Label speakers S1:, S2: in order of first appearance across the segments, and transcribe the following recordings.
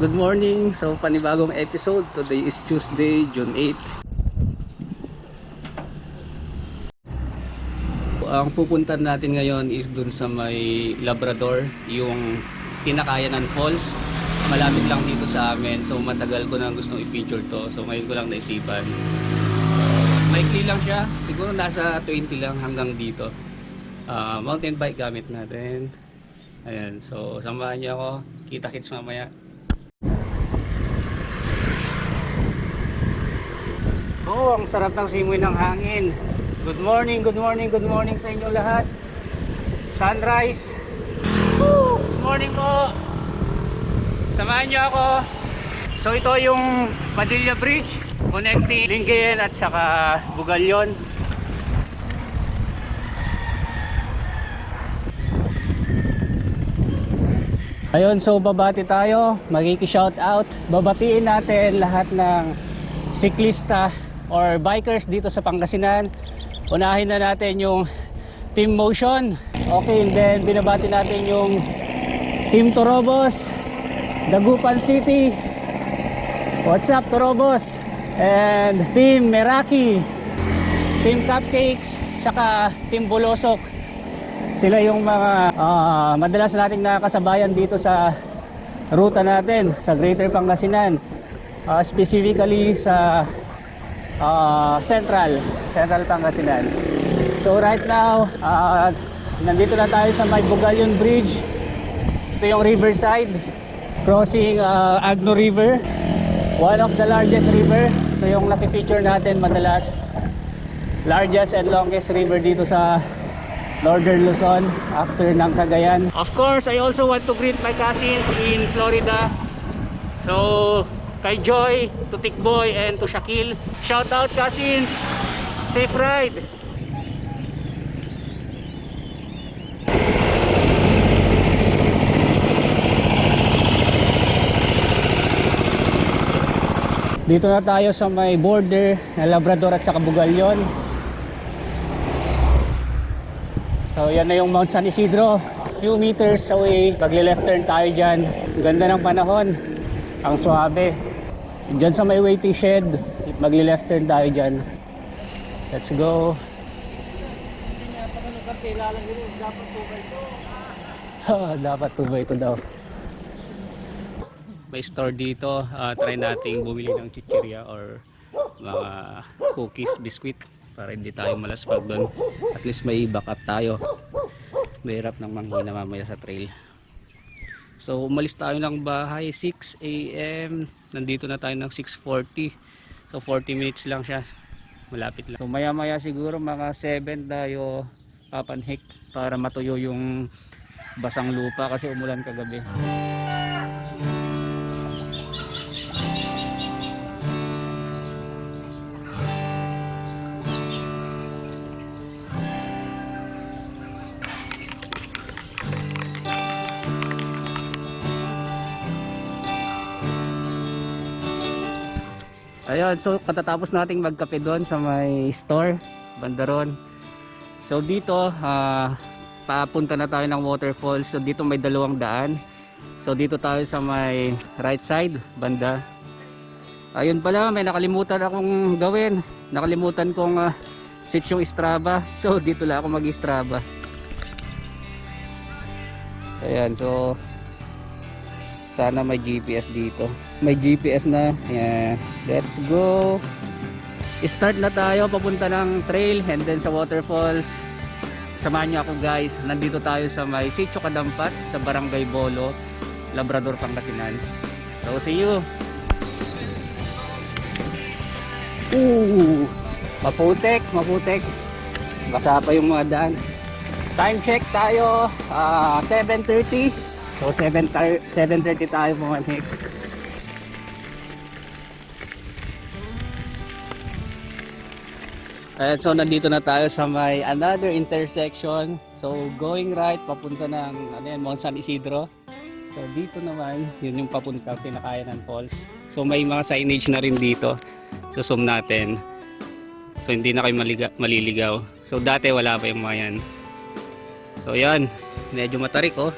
S1: good morning. So, panibagong episode. Today is Tuesday, June 8. Ang pupuntan natin ngayon is dun sa may Labrador, yung Tinakayanan Falls. Malapit lang dito sa amin. So, matagal ko na gustong i-feature to. So, ngayon ko lang naisipan. Maikli lang siya. Siguro nasa 20 lang hanggang dito. Mountain bike gamit natin. Ayan. So, samahan niyo ako. Kita-kits mamaya. Oh, ang sarap ng simoy ng hangin. Good morning, good morning, good morning sa inyo lahat. Sunrise. Woo! Good morning po. Samahan niyo ako. So ito yung Padilla Bridge connecting Lingayen at saka Bugalyon. Ayun, so babati tayo. Magki-shout out. Babatiin natin lahat ng siklista or bikers dito sa Pangasinan. Unahin na natin yung Team Motion. Okay, and then binabati natin yung Team Torobos, Dagupan City. What's up, Torobos? And Team Meraki, Team Cupcakes, saka Team Bulosok. Sila yung mga madalas nating nakakasabayan dito sa ruta natin sa Greater Pangasinan. Specifically sa Central Pangasinan. So right now, nandito na tayo sa may Bugalyon Bridge. Ito yung riverside crossing Agno River, one of the largest river. Ito yung napipicture natin madalas, largest and longest river dito sa Northern Luzon after ng Cagayan. Of course, I also want to greet my cousins in Florida. So kay Joy, to Tikboy, and to Shakil. Shout out, cousins! Safe ride! Dito na tayo sa may border na Labrador at saka Bugalyon. So yan na yung Mount San Isidro. Few meters away, pagli-left turn tayo dyan. Ganda ng panahon, ang suabe. Diyan sa may waiting shed, magli-left turn tayo dyan. Let's go. Dapat 2 by 2 daw. May store dito. Try nating bumili ng chichirya or mga cookies, biscuit para hindi tayo malaspag doon. At least may backup tayo. Mahirap nang manghina mamaya sa trail. So umalis tayo ng bahay 6 AM. Nandito na tayo ng 6:40. So 40 minutes lang siya. Malapit lang. So maya maya siguro mga 7 tayo papanhik para matuyo yung basang lupa kasi umulan kagabi. Ayun, so katatapos nating magkape doon sa may store, bandaron. So dito, papunta na tayo ng waterfalls. So dito may 2 daan. So dito tayo sa may right side, banda. Ayun pala, may nakalimutan akong gawin. Nakalimutan kong set yung Strava. So dito lang ako mag-Strava. Ayan, so sana may GPS dito. May GPS na. Ayan. Let's go. Start na tayo papunta ng trail and then sa waterfalls. Samahan niyo ako, guys. Nandito tayo sa may Sitio Kadampat sa Barangay Bolo, Labrador, Pangasinan. So see you. Maputik. Basa pa yung mga daan. Time check tayo, 7:30. So 7:30 tayo pumanik. At so nandito na tayo sa may another intersection. So going right papunta ng Mount San Isidro. So dito naman, yun yung papunta Tinakayanan Falls. So may mga signage na rin dito. So zoom natin. So hindi na kayo maliligaw. So dati wala pa yung mga yan. So yan, medyo matarik oh.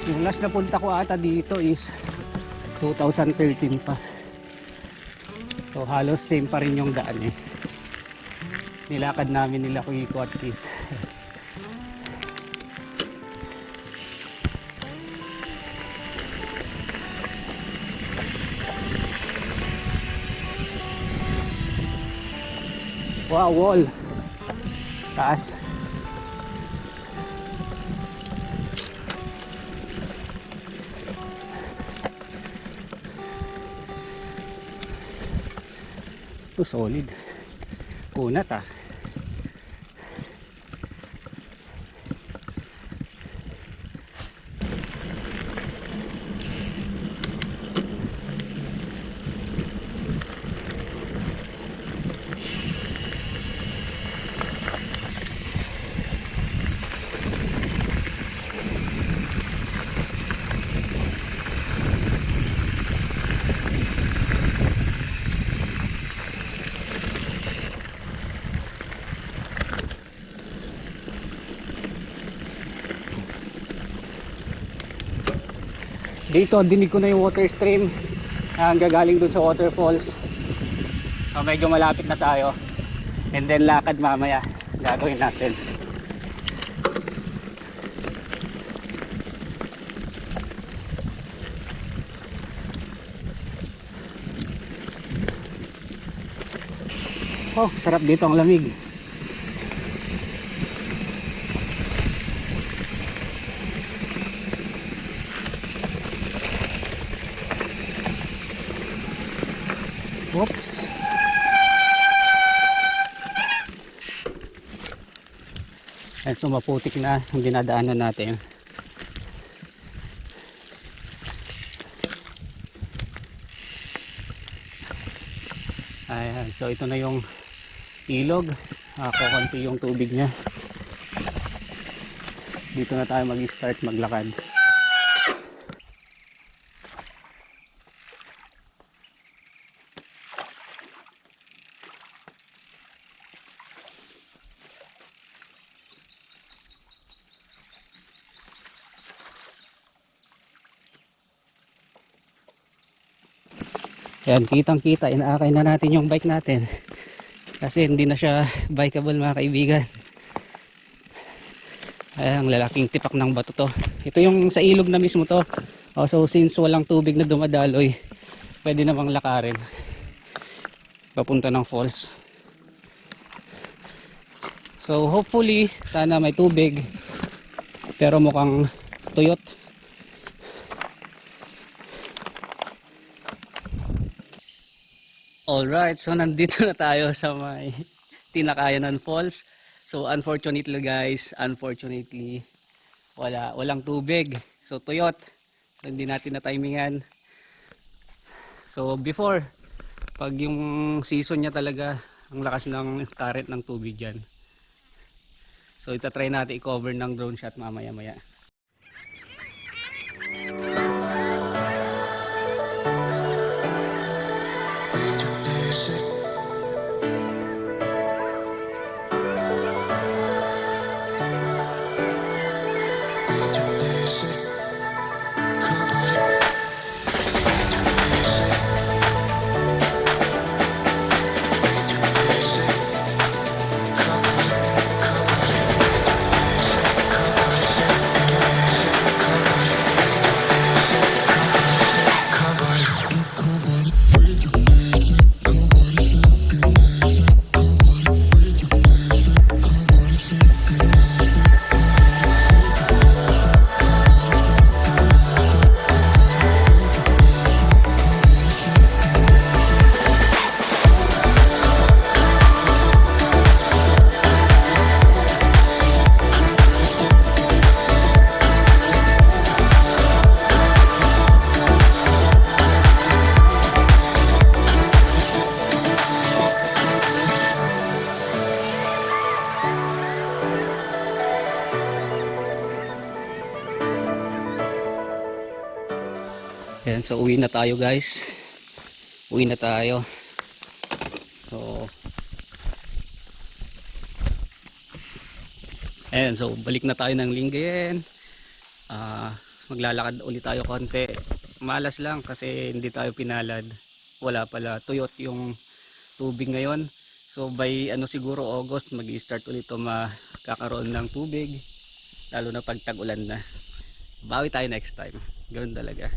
S1: Yung last na punta ko ata dito is 2013 pa. So halos same pa rin yung daan eh. Nilakad namin nila Kuiko at Kiss. Wow, wall. Taas. Ito solid. Kunat ah. Dito dinig ko na yung water stream ang gagaling dun sa waterfalls. So, medyo malapit na tayo, and then lakad mamaya gagawin natin. Oh, sarap dito, ang lamig. Oops. At so maputik na ang dinadaanan natin. Ayan, so ito na yung ilog. Kukunti yung tubig niya. Dito na tayo mag-start maglakad. Yan, kitang kita, inaakay na natin yung bike natin kasi hindi na siya bikeable mga kaibigan. Ayan, ang lalaking tipak ng bato to. Ito yung sa ilog na mismo to. So since walang tubig na dumadaloy, pwede namang lakarin papunta ng falls. So hopefully sana may tubig, pero mukhang tuyot. Alright, so nandito na tayo sa may Tinakayanan Falls. So unfortunately guys, walang tubig. So tuyot. So hindi natin na-timingan. So before, pag yung season niya talaga, ang lakas ng current ng tubig dyan. So itatry natin i-cover ng drone shot mamaya-maya. Yan, so uwi na tayo guys. Uwi na tayo. So ayan, so balik na tayo ng Lingayen. maglalakad ulit tayo konti. Malas lang kasi hindi tayo pinalad. Wala pala, tuyot yung tubig ngayon. So by ano siguro August mag-i-start ulit to makakaroon ng tubig, lalo na pag tag-ulan na. Bawi tayo next time. Ganoon talaga.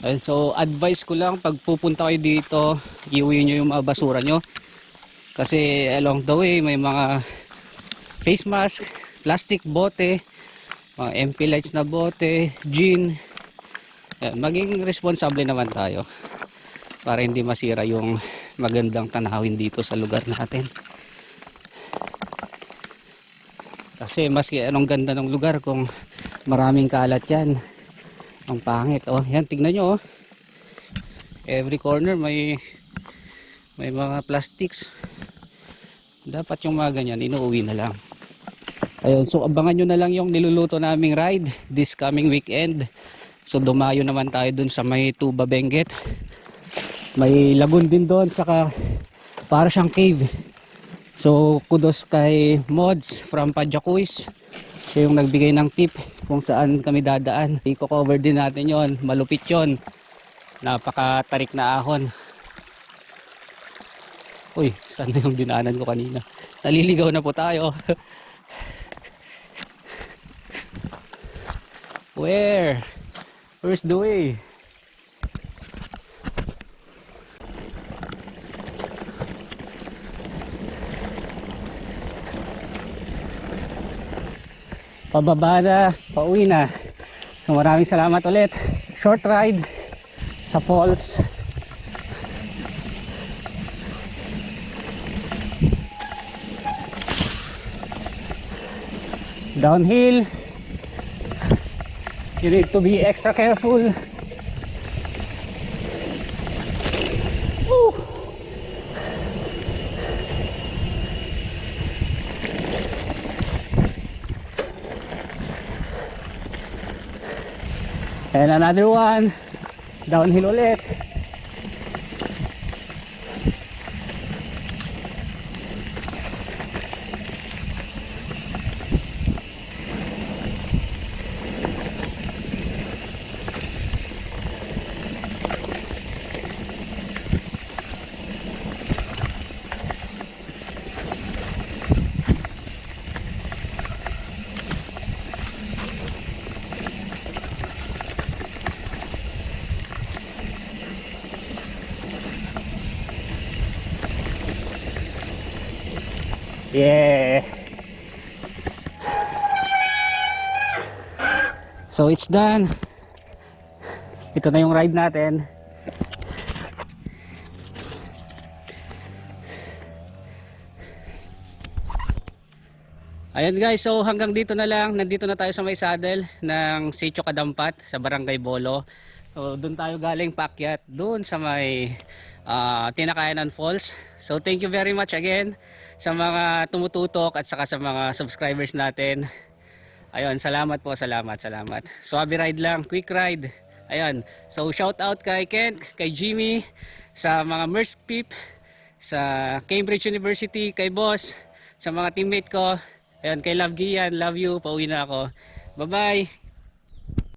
S1: Ayun, so advice ko lang pag pupunta kayo dito, iuwi nyo yung mga basura nyo. Kasi along the way may mga face mask, plastic bote, mga MP lights na bote, gin. Ayan, maging responsable naman tayo para hindi masira yung magandang tanawin dito sa lugar natin. Kasi maski anong ganda ng lugar, kung maraming kalat yan, ang pangit. Oh, yan, tignan nyo, oh. Every corner may mga plastics. Dapat yung mga ganyan inuuwi na lang. Ayun, so abangan nyo na lang yung niluluto naming ride this coming weekend. So dumayo naman tayo dun sa may Tuba Benguet. May lagoon din doon, saka para siyang cave. So kudos kay Mods from Padjakuis. Siya yung nagbigay ng tip kung saan kami dadaan. I-cover din natin yon, malupit yon. Napakatarik na ahon. Uy, saan na yung dinaanan ko kanina? Naliligaw na po tayo. Where's the way? Pababa na, pauwi na. So maraming salamat ulit. Short ride sa falls. Downhill. You need to be extra careful. Woo! And another one. Downhill ulit. Yeah. So it's done. Ito na yung ride natin. Ayan guys, so hanggang dito na lang. Nandito na tayo sa may saddle ng Sitio Kadampat sa Barangay Bolo. So doon tayo galing paakyat doon sa may Tinakayanan Falls. So thank you very much again sa mga tumututok at saka sa mga subscribers natin. Ayun, salamat po, salamat. Swabe ride lang, quick ride. Ayun, so shout out kay Kent, kay Jimmy, sa mga Mersk Peep, sa Cambridge University, kay Boss, sa mga teammate ko. Ayun, kay Love Gian, love you, pauwi na ako. Bye bye.